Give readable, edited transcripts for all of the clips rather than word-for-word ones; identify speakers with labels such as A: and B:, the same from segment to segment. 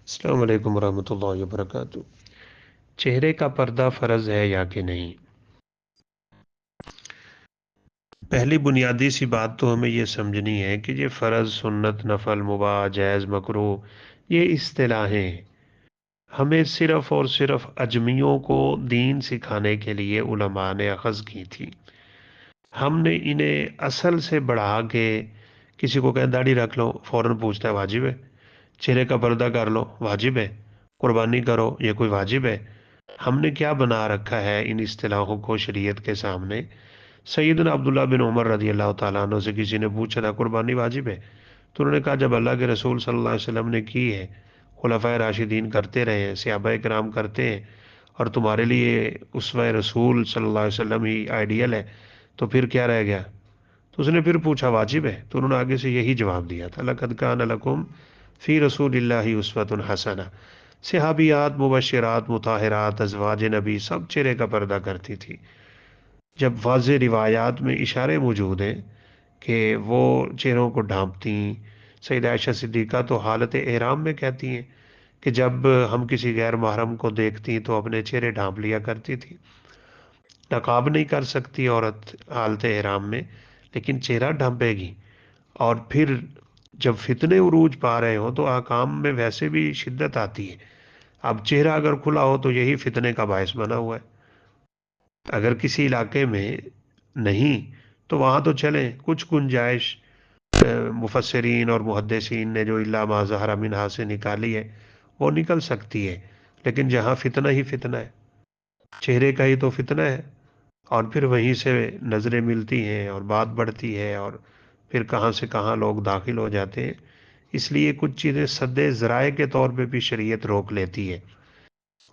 A: السلام علیکم ورحمۃ اللہ وبرکاتہ۔ چہرے کا پردہ فرض ہے یا کہ نہیں؟ پہلی بنیادی سی بات تو ہمیں یہ سمجھنی ہے کہ یہ فرض، سنت، نفل، مباح، جائز، مکروہ، یہ اصطلاحیں ہمیں صرف اور صرف اجمیوں کو دین سکھانے کے لیے علماء نے اخذ کی تھی۔ ہم نے انہیں اصل سے بڑھا کے کسی کو کہیں داڑھی رکھ لو فوراً پوچھتا ہے واجب ہے، چہرے کا پردہ کر لو واجب ہے، قربانی کرو یہ کوئی واجب ہے؟ ہم نے کیا بنا رکھا ہے ان اصطلاحوں کو شریعت کے سامنے؟ سیدنا عبداللہ بن عمر رضی اللہ تعالیٰ عنہ سے کسی نے پوچھا تھا قربانی واجب ہے، تو انہوں نے کہا جب اللہ کے رسول صلی اللہ علیہ وسلم نے کی ہے، خلفائے راشدین کرتے رہے ہیں، صحابہ کرام کرتے ہیں، اور تمہارے لیے اسوہ رسول صلی اللہ علیہ وسلم ہی آئیڈیل ہے، تو پھر کیا رہ گیا؟ تو اس نے پھر پوچھا واجب ہے، تو انہوں نے آگے سے یہی جواب دیا تھا، لَقَدْ كَانَ لَكُمْ فی رسول اللہ اسوۃ حسنہ۔ صحابیات، مبشرات، مطہرات، ازواج نبی سب چہرے کا پردہ کرتی تھی۔ جب واضح روایات میں اشارے موجود ہیں کہ وہ چہروں کو ڈھانپتی، سیدہ عائشہ صدیقہ تو حالت احرام میں کہتی ہیں کہ جب ہم کسی غیر محرم کو دیکھتی تو اپنے چہرے ڈھانپ لیا کرتی تھی۔ نقاب نہیں کر سکتی عورت حالت احرام میں، لیکن چہرہ ڈھانپے گی۔ اور پھر جب فتنے عروج پا رہے ہوں تو احکام میں ویسے بھی شدت آتی ہے۔ اب چہرہ اگر کھلا ہو تو یہی فتنے کا باعث بنا ہوا ہے۔ اگر کسی علاقے میں نہیں تو وہاں تو چلیں کچھ گنجائش مفسرین اور محدثین نے جو الا ما ظہر منہا سے نکالی ہے وہ نکل سکتی ہے، لیکن جہاں فتنہ ہی فتنہ ہے، چہرے کا ہی تو فتنہ ہے، اور پھر وہیں سے نظریں ملتی ہیں اور بات بڑھتی ہے، اور پھر کہاں سے کہاں لوگ داخل ہو جاتے ہیں۔ اس لیے کچھ چیزیں سد ذرائع کے طور پہ بھی شریعت روک لیتی ہے،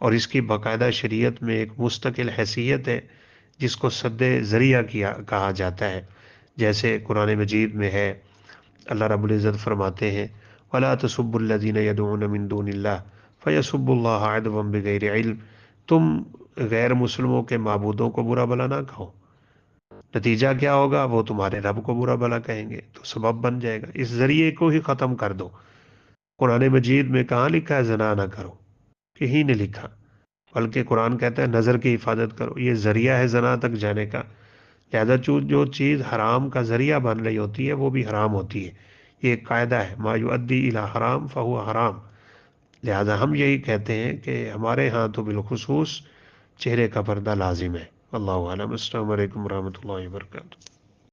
A: اور اس کی باقاعدہ شریعت میں ایک مستقل حیثیت ہے جس کو سد ذریعہ کہا جاتا ہے۔ جیسے قرآن مجید میں ہے، اللہ رب العزت فرماتے ہیں وَلَا تَسُبُّوا الَّذِينَ يَدْعُونَ مِن دُونِ اللَّهِ فَيَسُبُّوا اللَّهَ عَدْوًا بِغَيْرِ عِلْمٍ۔ تم غیر مسلموں کے معبودوں کو برا بلا نہ کہو، نتیجہ کیا ہوگا؟ وہ تمہارے رب کو برا بلا کہیں گے تو سبب بن جائے گا۔ اس ذریعے کو ہی ختم کر دو۔ قرآن مجید میں کہاں لکھا ہے زنا نہ کرو؟ کہیں نہیں لکھا، بلکہ قرآن کہتا ہے نظر کی حفاظت کرو، یہ ذریعہ ہے زنا تک جانے کا۔ لہذا جو چیز حرام کا ذریعہ بن رہی ہوتی ہے وہ بھی حرام ہوتی ہے۔ یہ ایک قاعدہ ہے، ما یؤدی الی حرام فہو حرام۔ لہذا ہم یہی کہتے ہیں کہ ہمارے ہاں تو بالخصوص چہرے کا پردہ لازم ہے۔ اللہ عالم۔ السلام علیکم ورحمۃ اللہ وبرکاتہ۔